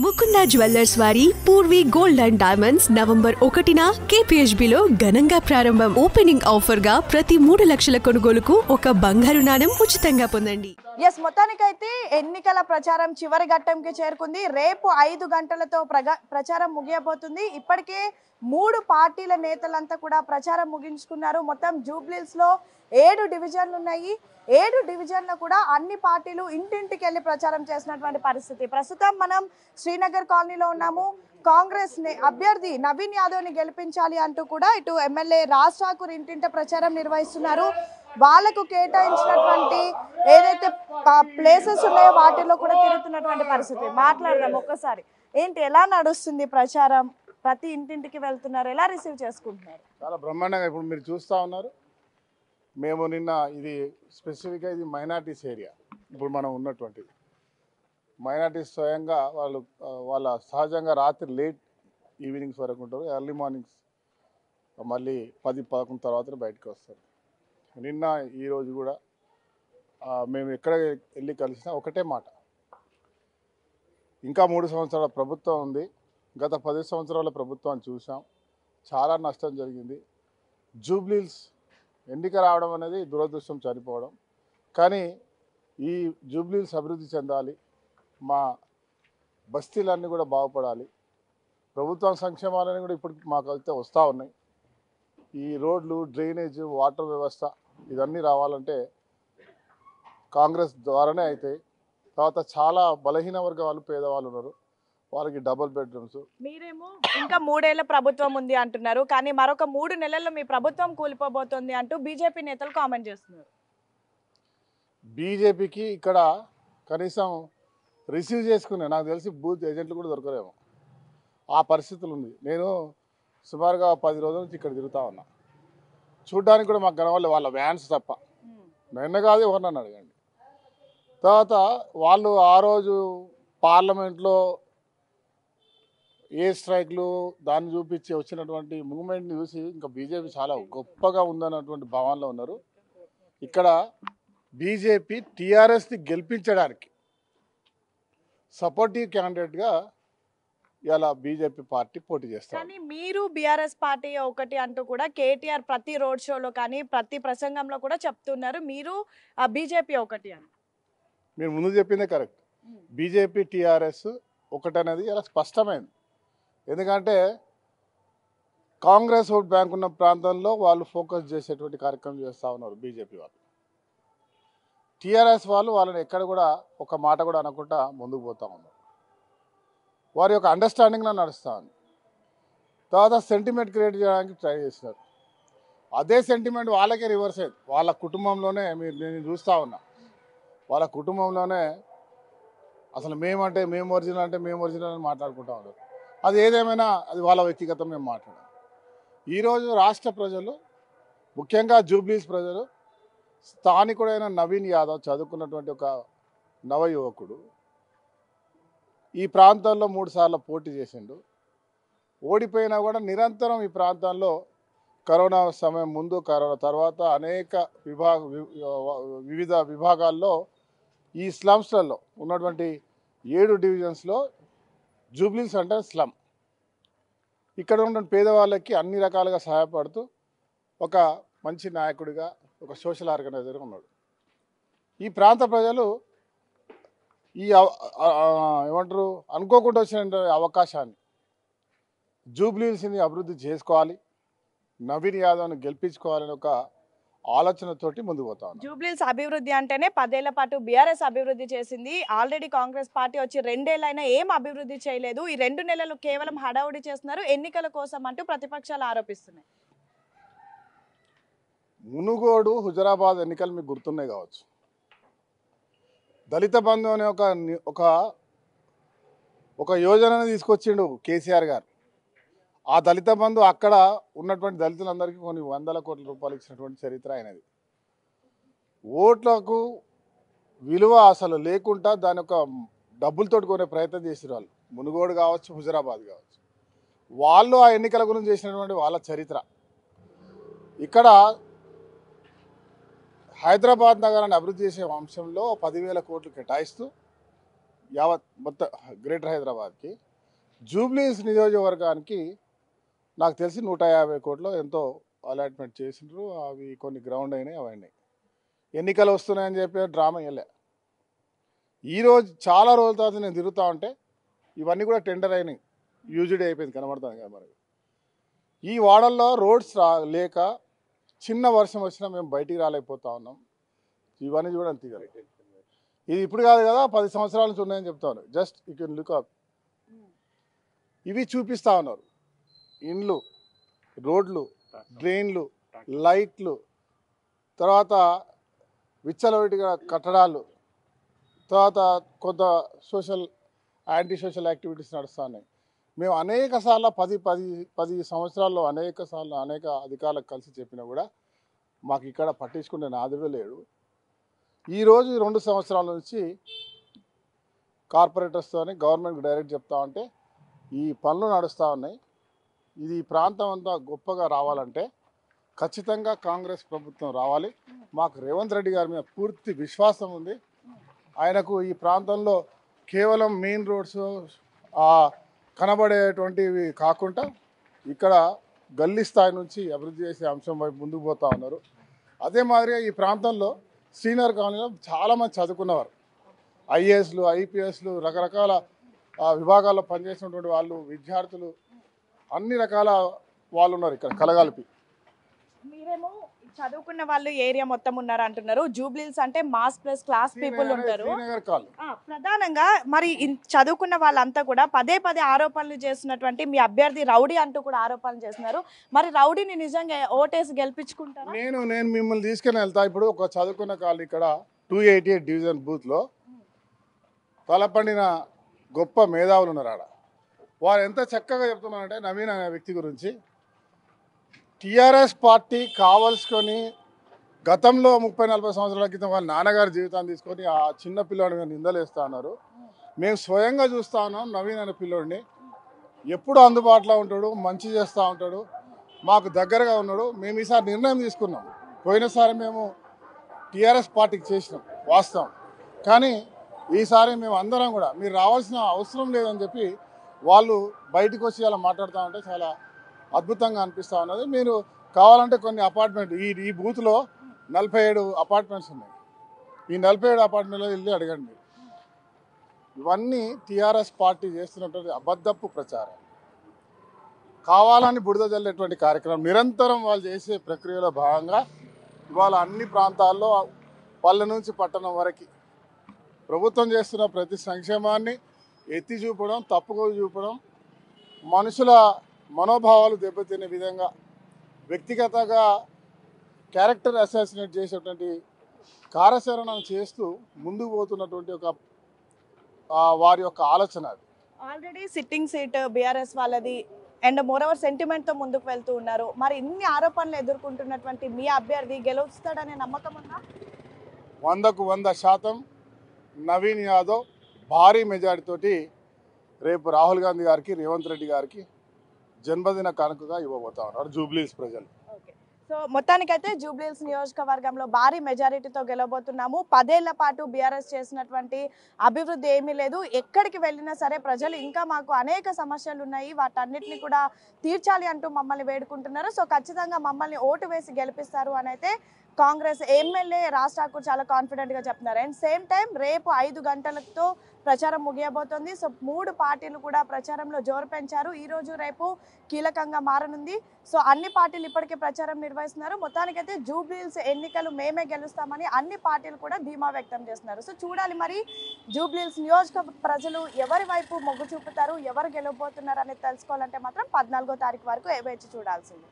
Mukunda jewellers వారి Purvi gold and diamonds November 1న KPHBలో ఘనంగా ప్రారంభం. ఓపెనింగ్ ఆఫర్ గా ప్రతి 3 లక్షల కొనుగోలుకు ఒక బంగారు నాణెం ఉచితంగా పొందండి. మొత్తానికైతే ఎన్నికల ప్రచారం చివరి ఘట్టంకి చేరుకుంది. రేపు 5 గంటలతో ప్రచారం ముగియబోతుంది. ఇప్పటికే 3 పార్టీల నేతలంతా కూడా ప్రచారం ముగించుకున్నారు. మొత్తం జూబ్లీహిల్స్ లో 7 డివిజన్లు ఉన్నాయి. 7 డివిజన్లు కూడా అన్ని పార్టీలు ఇంటింటికి వెళ్ళి ప్రచారం చేసినటువంటి పరిస్థితి. ప్రస్తుతం మనం శ్రీనగర్ కాలనీలో ఉన్నాము. కాంగ్రెస్ అభ్యర్థి నవీన్ యాదవ్ ని గెలిపించాలి అంటూ కూడా ఇటు ఎమ్మెల్యే రాజ్ ఠాకూర్ ఇంటింట ప్రచారం నిర్వహిస్తున్నారు. వాళ్ళకు కేటాయించినటువంటి ఏదైతే ప్లేసెస్ ఉన్నాయో వాటిలో కూడా తిరుగుతున్నటువంటి పరిస్థితి. మాట్లాడదాం ఒక్కసారి. ఏంటి, ఎలా నడుస్తుంది ప్రచారం? ప్రతి ఇంటింటికి వెళ్తున్నారు, ఎలా రిసీవ్ చేసుకుంటున్నారు? చాలా బ్రహ్మాండంగా ఇప్పుడు మీరు చూస్తూ ఉన్నారు. మేము నిన్న ఇది స్పెసిఫిక్గా ఇది మైనార్టీస్ ఏరియా. ఇప్పుడు మనం ఉన్నటువంటిది మైనార్టీస్ స్వయంగా వాళ్ళ సహజంగా రాత్రి లేట్ ఈవినింగ్స్ వరకు ఉంటారు. ఎర్లీ మార్నింగ్స్ మళ్ళీ 10-11 తర్వాత బయటకు వస్తారు. నిన్న ఈరోజు కూడా మేము ఎక్కడ వెళ్ళి కలిసినా ఒకటే మాట, ఇంకా 3 సంవత్సరాల ప్రభుత్వం ఉంది. గత 10 సంవత్సరాల ప్రభుత్వాన్ని చూసాం, చాలా నష్టం జరిగింది. జూబ్లీహిల్స్ ఎన్నిక రావడం అనేది దురదృష్టం, చనిపోవడం. కానీ ఈ జూబ్లీహిల్స్ అభివృద్ధి చెందాలి, మా బస్తీలన్నీ కూడా బాగుపడాలి, ప్రభుత్వం సంక్షేమాలన్నీ కూడా ఇప్పుడు మాకు అయితే వస్తూ ఉన్నాయి. ఈ రోడ్లు, డ్రైనేజ్, వాటర్ వ్యవస్థ ఇవన్నీ రావాలంటే కాంగ్రెస్ ద్వారానే అవుతాయి. తర్వాత చాలా బలహీన వర్గాలు, పేదవాళ్ళు ఉన్నారు, వాళ్ళకి డబుల్ బెడ్రూమ్స్. మీరేమో ఇంకా 3 ఏళ్ల ప్రభుత్వం ఉంది అంటున్నారు, కానీ మరొక 3 నెలల్లో మీ ప్రభుత్వం కూలిపోబోతోంది అంటూ బీజేపీ నేతలు కామెంట్ చేస్తున్నారు. బీజేపీకి ఇక్కడ కనీసం రిసీవ్ చేసుకునే నాకు తెలిసి బూత్ ఏజెంట్లు కూడా దొరకలేము, ఆ పరిస్థితులు ఉంది. నేను సుమారుగా 10 రోజుల నుంచి ఇక్కడ తిరుగుతా ఉన్నా. చూడ్డానికి కూడా మాకు కనవాలి వాళ్ళ వ్యాన్స్ తప్ప. నిన్న కాదు, ఎవరినన్నా అడగండి. తర్వాత వాళ్ళు ఆ రోజు పార్లమెంట్లో ఏ స్ట్రైక్లు దాన్ని చూపించి వచ్చినటువంటి మూమెంట్ని చూసి ఇంకా బీజేపీ చాలా గొప్పగా ఉందన్నటువంటి భావనలో ఉన్నారు. ఇక్కడ బీజేపీ టీఆర్ఎస్ని గెలిపించడానికి సపోర్టివ్ క్యాండిడేట్గా ఇలా బీజేపీ పార్టీ పోటీ చేస్తారు. కానీ మీరు బీఆర్ఎస్ పార్టీ ఒకటి అంటూ కూడా కేటీఆర్ ప్రతి రోడ్ షోలో కానీ ప్రతి ప్రసంగంలో కూడా చెప్తున్నారు, మీరు బీజేపీ ఒకటి అని. మీరు ముందు చెప్పిందే కరెక్ట్. బీజేపీ టీఆర్ఎస్ ఒకటనేది ఇలా స్పష్టమైంది. ఎందుకంటే కాంగ్రెస్ ఓట్ బ్యాంక్ ఉన్న ప్రాంతంలో వాళ్ళు ఫోకస్ చేసేటువంటి కార్యక్రమం చేస్తూ ఉన్నారు బీజేపీ వాళ్ళు. టీఆర్ఎస్ వాళ్ళు వాళ్ళని ఎక్కడ కూడా ఒక మాట కూడా అనకుండా ముందుకు పోతూ ఉన్నారు. వారి యొక్క అండర్స్టాండింగ్లో నడుస్తూ ఉంది. తర్వాత సెంటిమెంట్ క్రియేట్ చేయడానికి ట్రై చేస్తున్నారు. అదే సెంటిమెంట్ వాళ్ళకే రివర్స్ అయ్యింది. వాళ్ళ కుటుంబంలోనే నేను చూస్తూ ఉన్నా, వాళ్ళ కుటుంబంలోనే అసలు మేమంటే మేము ఒరిజినల్ అంటే మేము ఒరిజినల్ అని మాట్లాడుకుంటూ ఉన్నారు. అది ఏదేమైనా అది వాళ్ళ వ్యక్తిగతం, మేము మాట్లాడాం. ఈరోజు రాష్ట్ర ప్రజలు, ముఖ్యంగా జూబ్లీహిల్స్ ప్రజలు, స్థానికుడైన నవీన్ యాదవ్ చదువుకున్నటువంటి ఒక నవ యువకుడు ఈ ప్రాంతంలో 3 సార్లు పోటీ చేసిండు. ఓడిపోయినా కూడా నిరంతరం ఈ ప్రాంతంలో కరోనా సమయం ముందు, కరోనా తర్వాత అనేక వివిధ విభాగాల్లో ఈ స్లమ్స్లలో ఉన్నటువంటి 7 డివిజన్స్లో జూబ్లీహిల్స్ అంటే స్లమ్. ఇక్కడ ఉన్న పేదవాళ్ళకి అన్ని రకాలుగా సహాయపడుతూ ఒక మంచి నాయకుడిగా, ఒక సోషల్ ఆర్గనైజర్గా ఉన్నాడు. ఈ ప్రాంత ప్రజలు ఈ ఏమంటారు అనుకోకుండా వచ్చిన అవకాశాన్ని, జూబ్లీహిల్స్ని అభివృద్ధి చేసుకోవాలి, నవీన్ యాదవ్ని గెలిపించుకోవాలని ఒక ఆలోచనతోటి ముందుకు పోతా ఉన్నాం. జూబ్లీహిల్స్ అభివృద్ధి అంటేనే 10 ఏళ్ల పాటు బీఆర్ఎస్ అభివృద్ధి చేసింది. ఆల్రెడీ కాంగ్రెస్ పార్టీ వచ్చి 2 ఏళ్ళైనా ఏం అభివృద్ధి చేయలేదు. ఈ 2 నెలలు కేవలం హడావుడి చేస్తున్నారు ఎన్నికల కోసం అంటూ ప్రతిపక్షాలు ఆరోపిస్తున్నాయి. మునుగోడు, హుజరాబాద్ ఎన్నికలు మీకు గుర్తున్నాయి కావచ్చు. దళిత బంధు అనే ఒక యోజనని తీసుకొచ్చిండు కేసీఆర్ గారు. ఆ దళిత బంధు అక్కడ ఉన్నటువంటి దళితులందరికీ కొన్ని 100 కోట్ల రూపాయలు ఇచ్చినటువంటి చరిత్ర అయినది. ఓట్లకు విలువ అసలు లేకుండా దాని ఒక డబ్బులతో కొనే ప్రయత్నం చేసిన వాళ్ళు మునుగోడు కావచ్చు, హుజరాబాద్ కావచ్చు, వాళ్ళు ఆ ఎన్నికల గురించి చేసినటువంటి వాళ్ళ చరిత్ర. ఇక్కడ హైదరాబాద్ నగరాన్ని అభివృద్ధి చేసే అంశంలో 10,000 కోట్లు కేటాయిస్తూ యావత్ మొత్తం గ్రేటర్ హైదరాబాద్కి జూబ్లీస్ నియోజకవర్గానికి నాకు తెలిసి 150 కోట్లు ఎంతో అలాట్మెంట్ చేసిండ్రు. అవి కొన్ని గ్రౌండ్ అయినాయి, అవన్నీ ఎన్నికలు వస్తున్నాయని చెప్పి డ్రామా వెళ్ళా. ఈరోజు చాలా రోజుల తర్వాత నేను తిరుగుతూ ఉంటే ఇవన్నీ కూడా టెండర్ అయినాయి, యూజ్డ్ అయిపోయింది, కనబడుతుంది కదా మనకి. ఈ వాడల్లో రోడ్స్ లేక చిన్న వర్షం వచ్చినా మేము బయటికి రాలేకపోతా ఉన్నాం. ఇవన్నీ చూడండి తీగలు. ఇది ఇప్పుడు కాదు కదా, 10 సంవత్సరాల నుంచి ఉన్నాయని చెప్తా ఉన్నారు. Just you can look up. ఇవి చూపిస్తూ ఉన్నారు. ఇండ్లు, రోడ్లు, డ్రైన్లు, లైట్లు, తర్వాత విచ్చలవిడిగా కట్టడాలు, తర్వాత కొంత యాంటీ సోషల్ యాక్టివిటీస్ నడుస్తున్నాయి. మేము అనేక సార్లు 10 సంవత్సరాల్లో అనేక అధికారులకు కలిసి చెప్పినా కూడా మాకు ఇక్కడ పట్టించుకునే నాదుడు లేడు. ఈరోజు 2 సంవత్సరాల నుంచి కార్పొరేటర్స్తో గవర్నమెంట్కి డైరెక్ట్ చెప్తా ఉంటే ఈ పనులు నడుస్తూ ఉన్నాయి. ఇది ప్రాంతం అంతా గొప్పగా రావాలంటే ఖచ్చితంగా కాంగ్రెస్ ప్రభుత్వం రావాలి. మాకు రేవంత్ రెడ్డి గారి మీద పూర్తి విశ్వాసం ఉంది. ఆయనకు ఈ ప్రాంతంలో కేవలం మెయిన్ రోడ్స్ కనబడేటువంటివి కాకుండా ఇక్కడ గల్లీ స్థాయి నుంచి అభివృద్ధి చేసే అంశం వైపు ముందుకు పోతూ ఉన్నారు. అదే మాదిరిగా ఈ ప్రాంతంలో శ్రీనగర్ కాలనీలో చాలామంది చదువుకున్నవారు, ఐఏఎస్లు, ఐపీఎస్లు, రకరకాల విభాగాల్లో పనిచేసినటువంటి వాళ్ళు, విద్యార్థులు, అన్ని రకాల వాళ్ళు ఉన్నారు ఇక్కడ కలగలిపి. మీరేమో చదువుకున్న వాళ్ళు ఏరియా మొత్తం ఉన్నారు అంటున్నారు. జూబ్లీస్ అంటే మాస్ ప్లస్ క్లాస్ పీపుల్ ఉంటారు ప్రధానంగా. మరి చదువుకున్న వాళ్ళంతా కూడా పదే ఆరోపణలు చేస్తున్నటువంటి మీ అభ్యర్థి రౌడీ అంటూ కూడా ఆరోపణలు చేస్తున్నారు. మరి రౌడీని నిజంగా ఓటేసి గెలిపించుకుంటారా? నేను మిమ్మల్ని తీసుకుని వెళ్తా. ఇప్పుడు ఒక చదువుకున్న కాళ్ళు ఇక్కడ 288 డివిజన్ బూత్లో తలపండిన గొప్ప మేధావులు ఉన్నారు. ఆడ వారు ఎంత చక్కగా చెప్తున్నారంటే నవీన్ అనే వ్యక్తి గురించి, టీఆర్ఎస్ పార్టీ కావలసుకొని గతంలో 30-40 సంవత్సరాల క్రితం వాళ్ళ నాన్నగారి జీవితాన్ని తీసుకొని ఆ చిన్న పిల్లోడి మీద నిందలేస్తూ ఉన్నారు. మేము స్వయంగా చూస్తూ ఉన్నాం. నవీన్ అనే పిల్లోడిని ఎప్పుడు అందుబాటులో ఉంటాడు, మంచి చేస్తూ ఉంటాడు, మాకు దగ్గరగా ఉన్నాడు. మేము ఈసారి నిర్ణయం తీసుకున్నాం. పోయినసారి మేము టీఆర్ఎస్ పార్టీకి చేసినాం వాస్తవం, కానీ ఈసారి మేము అందరం కూడా మీరు రావాల్సిన అవసరం లేదని చెప్పి వాళ్ళు బయటకు వచ్చి అలా మాట్లాడుతూ ఉంటే చాలా అద్భుతంగా అనిపిస్తూ ఉన్నది. మీరు కావాలంటే కొన్ని అపార్ట్మెంట్ ఈ బూత్లో 47 అపార్ట్మెంట్స్ ఉన్నాయి. ఈ 47 అపార్ట్మెంట్లో వెళ్ళి అడగండి. ఇవన్నీ టీఆర్ఎస్ పార్టీ చేస్తున్నటువంటి అబద్ధపు ప్రచారం, కావాలని బురద జల్లేటువంటి కార్యక్రమం నిరంతరం వాళ్ళు చేసే ప్రక్రియలో భాగంగా ఇవాళ అన్ని ప్రాంతాల్లో పల్లె నుంచి పట్టణం వరకు ప్రభుత్వం చేస్తున్న ప్రతి సంక్షేమాన్ని ఎత్తి చూపడం, తప్పుగా చూపడం, మనుషుల మనోభావాలు దెబ్బతినే విధంగా వ్యక్తిగతంగా క్యారెక్టర్ అసాసినేట్ చేసేటువంటి కార్యాచరణను చేస్తూ ముందుకు పోతున్నటువంటి ఒక వారి యొక్క ఆలోచన. అది ఆల్రెడీ సిట్టింగ్ సీట్ బీఆర్ఎస్ వాళ్ళది అండ్ మోరవర్ సెంటిమెంట్ తో ముందుకు వెళ్తూ ఉన్నారు. మరి ఇన్ని ఆరోపణలు ఎదుర్కొంటున్నటువంటి మీ అభ్యర్థి గెలుస్తాడనే నమ్మకం ఉందా? 100% నవీన్ యాదవ్ భారీ మెజారిటీతోటి రేపు రాహుల్ గాంధీ గారికి, రేవంత్ రెడ్డి గారికి జన్మదిన కానుకగా ఇవ్వబోతా ఉన్నారు జూబ్లీస్ ప్రజలు. సో మొత్తానికైతే జూబ్లీహిల్స్ నియోజకవర్గంలో భారీ మెజారిటీతో గెలవబోతున్నాము. 10 ఏళ్ల పాటు బీఆర్ఎస్ చేసినటువంటి అభివృద్ధి ఏమీ లేదు. ఎక్కడికి వెళ్ళినా సరే ప్రజలు ఇంకా మాకు అనేక సమస్యలు ఉన్నాయి, వాటన్నిటిని కూడా తీర్చాలి అంటూ మమ్మల్ని వేడుకుంటున్నారు. సో ఖచ్చితంగా మమ్మల్ని ఓటు వేసి గెలిపిస్తారు అని అయితే కాంగ్రెస్ ఎమ్మెల్యే రాజ్ ఠాకూర్ చాలా కాన్ఫిడెంట్గా చెప్తున్నారు. అండ్ సేమ్ టైం రేపు 5 గంటలతో ప్రచారం ముగియబోతోంది. సో 3 పార్టీలు కూడా ప్రచారంలో జోరు పెంచారు. ఈ రోజు రేపు కీలకంగా మారనుంది. సో అన్ని పార్టీలు ఇప్పటికే ప్రచారం నిర్వహిస్తున్నారు. మొత్తానికైతే జూబ్లీహిల్స్ ఎన్నికలు మేమే గెలుస్తామని అన్ని పార్టీలు కూడా ధీమా వ్యక్తం చేస్తున్నారు. సో చూడాలి మరి జూబ్లీహిల్స్ నియోజకవర్గ ప్రజలు ఎవరి వైపు మొగ్గు చూపుతారు, ఎవరు గెలవబోతున్నారు అనేది తెలుసుకోవాలంటే మాత్రం 14వ తారీఖు వరకు వేచి చూడాల్సింది.